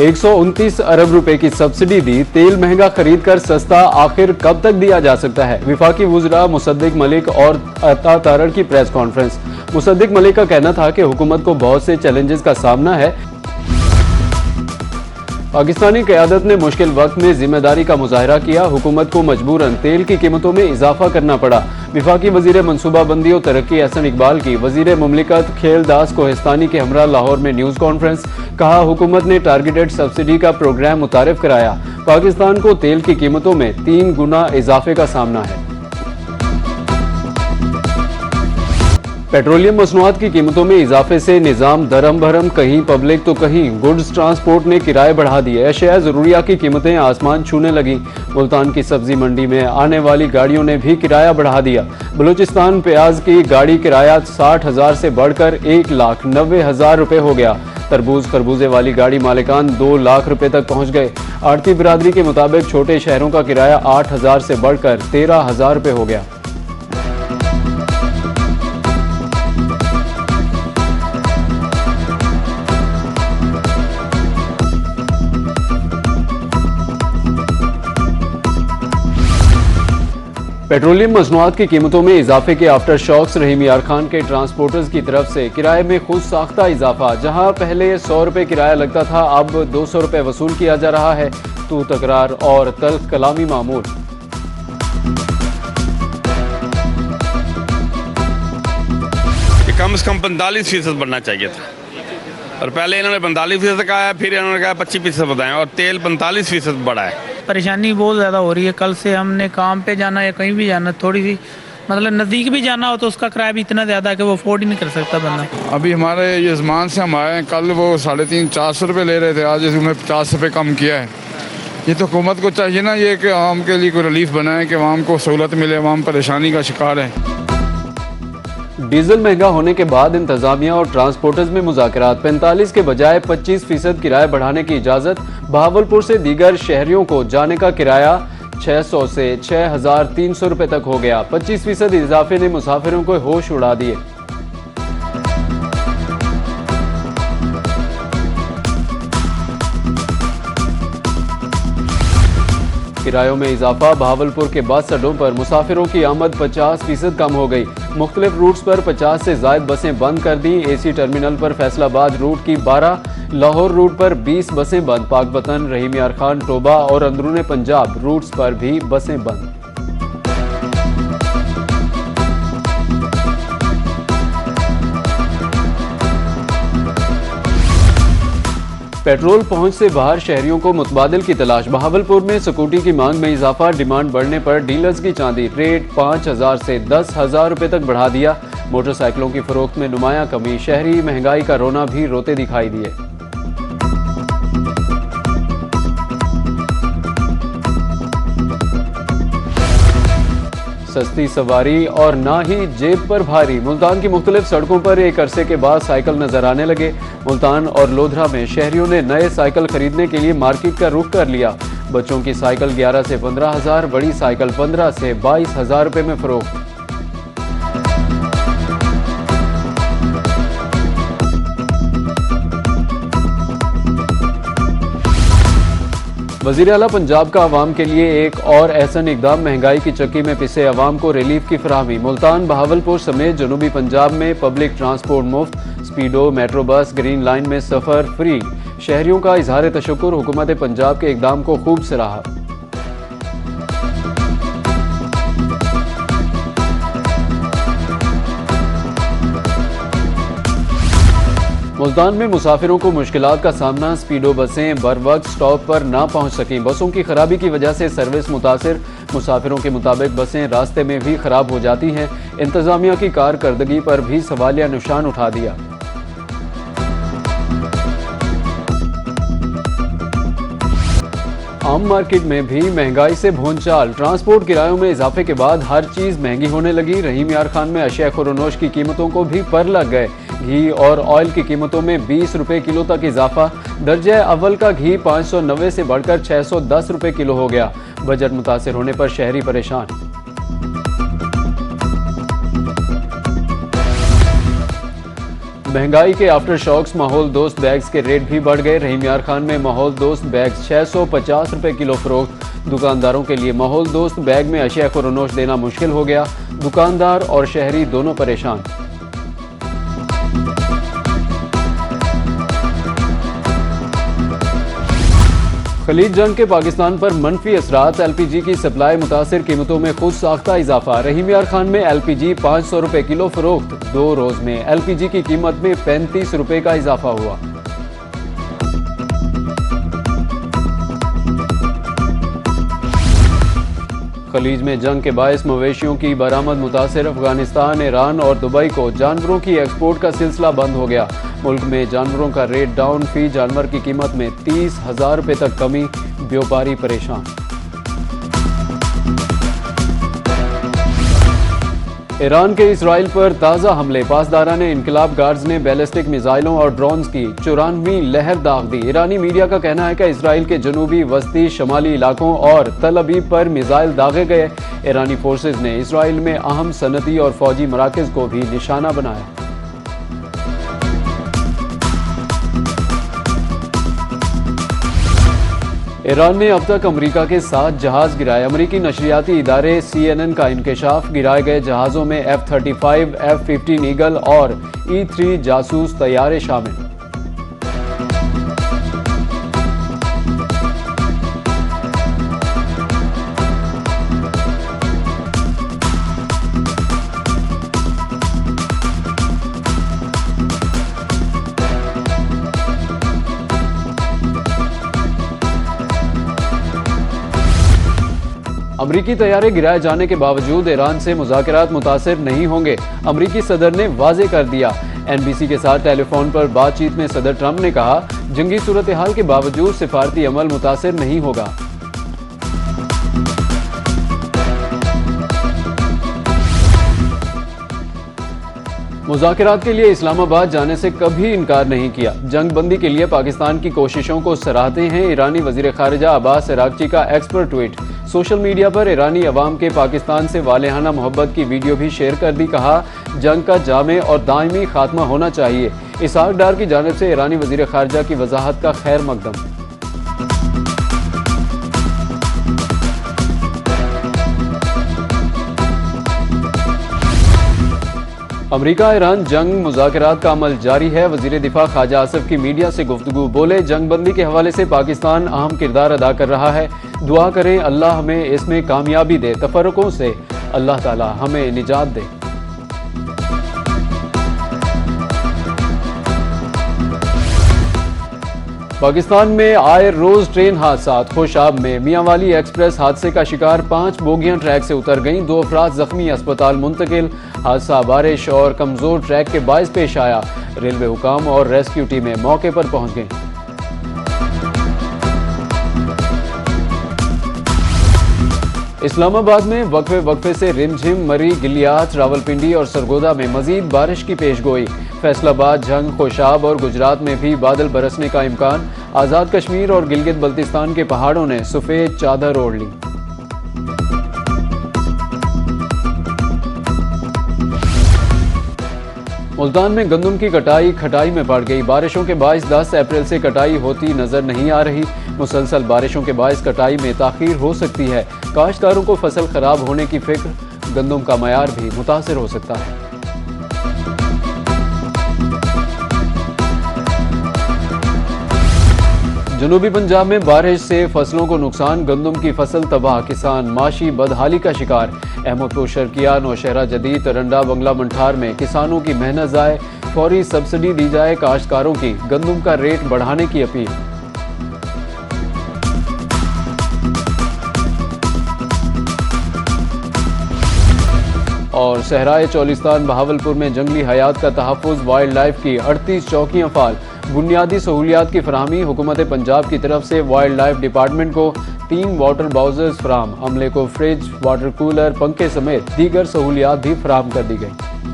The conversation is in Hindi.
129 अरब रुपए की सब्सिडी दी, तेल महंगा खरीद कर सस्ता आखिर कब तक दिया जा सकता है? विफाकी वुज़रा मुसद्दिक मलिक और अता तारड़ की प्रेस कॉन्फ्रेंस। मुसद्दिक मलिक का कहना था कि हुकूमत को बहुत से चैलेंजेस का सामना है। पाकिस्तानी क़यादत ने मुश्किल वक्त में जिम्मेदारी का मुजाहरा किया, हुकूमत को मजबूरन तेल की कीमतों में इजाफा करना पड़ा। विफाकी वजीर मनसूबाबंदी और तरक्की एहसन इकबाल की वजीर मुमलिकत खेलदास कोहिस्तानी के हमरा लाहौर में न्यूज़ कॉन्फ्रेंस। कहा, हुकूमत ने टारगेटेड सब्सिडी का प्रोग्राम मुतारिफ कराया। पाकिस्तान को तेल की कीमतों में 3 गुना इजाफे का सामना है। पेट्रोलियम मसनूआत की कीमतों में इजाफे से निज़ाम दरम भरम, कहीं पब्लिक तो कहीं गुड्स ट्रांसपोर्ट ने किराए बढ़ा दिए। अशिया ज़रूरिया की कीमतें आसमान छूने लगी। मुल्तान की सब्जी मंडी में आने वाली गाड़ियों ने भी किराया बढ़ा दिया। बलूचिस्तान प्याज की गाड़ी किराया 60,000 से बढ़कर 1,90,000 रुपये हो गया। तरबूज खरबूजे वाली गाड़ी मालिकान 2 लाख रुपए तक पहुंच गए। आड़ती बिरादरी के मुताबिक छोटे शहरों का किराया 8,000 से बढ़कर 13,000 रुपये हो गया। पेट्रोलियम मसनूआत की कीमतों में इजाफे के आफ्टर शॉक्स। रहीम यार खान के ट्रांसपोर्टर्स की तरफ से किराए में खुद साख्ता इजाफा। जहां पहले 100 रुपये किराया लगता था, अब 200 रुपये वसूल किया जा रहा है। तू तकरार और तल्ख कलामी मामूल। कम से कम 45% बढ़ना चाहिए था, और पहले इन्होंने 45% कहा है, फिर इन्होंने कहा 25% बताएं, और तेल 45% बढ़ा है। परेशानी बहुत ज़्यादा हो रही है। कल से हमने काम पे जाना या कहीं भी जाना, थोड़ी सी मतलब नज़दीक भी जाना हो तो उसका किराया भी इतना ज़्यादा है कि वो अफोर्ड ही नहीं कर सकता बंदा। अभी हमारे यजमान से हम आए हैं, कल वो 350-400 रुपये ले रहे थे, आज उन्हें 50 रुपये कम किया है। ये तो हुकूमत को चाहिए ना ये कि आवाम के लिए कोई रिलीफ बनाए, कि आवाम को सहूलत मिले, आवाम परेशानी का शिकार है। डीजल महंगा होने के बाद इंतजामिया और ट्रांसपोर्टर्स में मुज़ाकरात। 45 के बजाय 25% किराया बढ़ाने की इजाज़त। बहावलपुर से दीगर शहरियों को जाने का किराया 600 से 6,300 रुपये तक हो गया। 25% इजाफे ने मुसाफिरों को होश उड़ा दिए। किरायों में इजाफा। बहावलपुर के बस अड्डों पर मुसाफिरों की आमद 50% कम हो गई। मुख्तलिफ रूट्स पर 50 से ज़ायद बसें बंद कर दी। एसी टर्मिनल पर फैसलाबाद रूट की 12, लाहौर रूट पर 20 बसें बंद। पाकवतन, रहीम यार खान, टोबा और अंदरूनी पंजाब रूट्स पर भी बसें बंद। पेट्रोल पहुंच से बाहर शहरियों को मुतबादिल की तलाश। बहावलपुर में स्कूटी की मांग में इजाफा। डिमांड बढ़ने पर डीलर्स की चांदी रेट 5,000 से 10,000 रुपये तक बढ़ा दिया। मोटरसाइकिलों की फरोख्त में नुमाया कमी। शहरी महंगाई का रोना भी रोते दिखाई दिए। सस्ती सवारी और ना ही जेब पर भारी। मुल्तान की मुख्तलिफ सड़कों पर एक अरसे के बाद साइकिल नजर आने लगे। मुल्तान और लोधरा में शहरियों ने नए साइकिल खरीदने के लिए मार्केट का रुख कर लिया। बच्चों की साइकिल 11 से 15,000, बड़ी साइकिल 15 से 22,000 रुपये में फरोख्त। वज़ीर आला पंजाब का अवाम के लिए एक और एहसन इकदाम। महंगाई की चक्की में पिसे अवाम को रिलीफ की फराहमी। मुल्तान, बहावलपुर समेत जनूबी पंजाब में पब्लिक ट्रांसपोर्ट मुफ्त। स्पीडो, मेट्रो बस, ग्रीन लाइन में सफ़र फ्री। शहरियों का इजहार तशक्कुर। हुकूमत पंजाब के इकदाम को खूब सराहा। मुल्तान में मुसाफिरों को मुश्किलात का सामना। स्पीडो बसें बर वक्त स्टॉप पर ना पहुंच सकें। बसों की खराबी की वजह से सर्विस मुतासिर। मुसाफिरों के मुताबिक बसें रास्ते में भी खराब हो जाती हैं। इंतजामिया की कारकर्दगी पर भी सवालिया निशान उठा दिया। आम मार्केट में भी महंगाई से भूंचाल। ट्रांसपोर्ट किरायों में इजाफे के बाद हर चीज महंगी होने लगी। रहीम यार खान में अशिया खुरोनोश की कीमतों को भी पर लग गए। घी और ऑयल की कीमतों में 20 रुपए किलो तक इजाफा। दर्जे अव्वल का घी 590 से बढ़कर 610 रुपए किलो हो गया। बजट मुतासिर होने पर शहरी परेशान। महंगाई के आफ्टर शॉक्स माहौल दोस्त बैग्स के रेट भी बढ़ गए। रहीम यार खान में माहौल दोस्त बैग्स 650 रुपए किलो फरोख्त। दुकानदारों के लिए माहौल दोस्त बैग में अशिया खुरनोश देना मुश्किल हो गया। दुकानदार और शहरी दोनों परेशान। खलीज जंग के पाकिस्तान पर मनफी असरात। एलपीजी की सप्लाई मुतासिर, कीमतों में खुद साख्ता इजाफा। रहीम यार खान में एलपीजी 500 रुपए किलो फरोख्त। 2 रोज में एलपीजी की कीमत में 35 रुपए का इजाफा हुआ। खलीज में जंग के बायस मवेशियों की बरामद मुतासिर। अफगानिस्तान, ईरान और दुबई को जानवरों की एक्सपोर्ट का सिलसिला बंद हो गया। मुल्क में जानवरों का रेट डाउन, फी जानवर की कीमत में 30,000 रुपए तक कमी। व्यापारी परेशान। ईरान के इसराइल पर ताज़ा हमले। पासदारान इनकलाब गार्ड्स ने बैलिस्टिक मिसाइलों और ड्रोन्स की 94वीं लहर दाग दी। ईरानी मीडिया का कहना है कि इसराइल के जनूबी, वस्ती, शमाली इलाकों और तल अबीब पर मिसाइल दागे गए। ईरानी फोर्सेज ने इसराइल में अहम सनती और फौजी मराकज़ को भी निशाना बनाया। ईरान ने अब तक अमेरिका के 7 जहाज गिराए। अमेरिकी नशरियाती इदारे CNN का इंकशाफ, गिराए गए जहाज़ों में F-35, F-15 ईगल और E-3 जासूस तैयारे शामिल। अमरीकी तैयारे गिराए जाने के बावजूद ईरान से मुज़ाकरात मुतासिर नहीं होंगे, अमरीकी सदर ने वाजे कर दिया। NBC के साथ टेलीफोन पर बातचीत में सदर ट्रंप ने कहा, जंगी सूरत हाल के बावजूद सिफारती अमल मुतासिर नहीं होगा। मुज़ाकरात के लिए इस्लामाबाद जाने से कभी इनकार नहीं किया। जंग बंदी के लिए पाकिस्तान की कोशिशों को सराहते हैं ईरानी वज़ीर ख़ारिजा अब्बास अरागची का एक्सपर्ट ट्वीट। सोशल मीडिया पर ईरानी अवाम के पाकिस्तान से वालेहाना मोहब्बत की वीडियो भी शेयर कर दी। कहा, जंग का जामे और दायमी खात्मा होना चाहिए। इसहाक डार की जानिब से ईरानी वज़ीर ख़ारिजा की वजाहत का खैर मकदम। अमरीका ईरान जंग मुज़ाकरात का अमल जारी है। वज़ीर दिफा ख्वाजा आसिफ की मीडिया से गुफ्तगू। बोले, जंग बंदी के हवाले से पाकिस्तान अहम किरदार अदा कर रहा है। दुआ करें अल्लाह हमें इसमें कामयाबी दे। तफर्रुकों से अल्लाह ताला हमें निजात दे। पाकिस्तान में आए रोज ट्रेन हादसात। खुशाब में मियांवाली एक्सप्रेस हादसे का शिकार, 5 बोगियां ट्रैक से उतर गईं। 2 अफराद जख्मी, अस्पताल मुंतकिल। हादसा बारिश और कमजोर ट्रैक के बायस पेश आया। रेलवे हुकाम और रेस्क्यू टीमें मौके पर पहुंच गईं। इस्लामाबाद में वक्फे से रिमझिम, मरी, गिलियात, रावलपिंडी और सरगोदा में मजीद बारिश की पेशगोई। फैसलाबाद, झंग, खुशाब और गुजरात में भी बादल बरसने का इम्कान। आज़ाद कश्मीर और गिलगित बल्तिस्तान के पहाड़ों ने सफ़ेद चादर ओढ़ ली। मुल्तान में गंदम की कटाई खटाई में पड़ गई। बारिशों के बायस 10 अप्रैल से कटाई होती नजर नहीं आ रही। मुसलसल बारिशों के बायस कटाई में ताखीर हो सकती है। काश्तकारों को फसल खराब होने की फिक्र, गंदम का मयार भी मुतासिर हो सकता है। जनूबी पंजाब में बारिश से फसलों को नुकसान, गंदम की फसल तबाह, किसान माशी बदहाली का शिकार। अहमदपुर, शर्किया, नौशहरा जदीद, तरंडा, बंगला मंठार में किसानों की मेहनत जाए, फौरी सब्सिडी दी जाए। काश्तकारों की गंदम का रेट बढ़ाने की अपील। और सहराए चौलिस्तान बहावलपुर में जंगली हयात का तहफ़्फ़ुज़, वाइल्ड लाइफ की 38 चौकियां फ़ाल। बुनियादी सहूलियात की फराहमी, हुकूमत पंजाब की तरफ से वाइल्ड लाइफ डिपार्टमेंट को 3 वाटर बाउजर्स फराहम। अमले को फ्रिज, वाटर कूलर, पंखे समेत दीगर सहूलियात भी फराहम कर दी गई।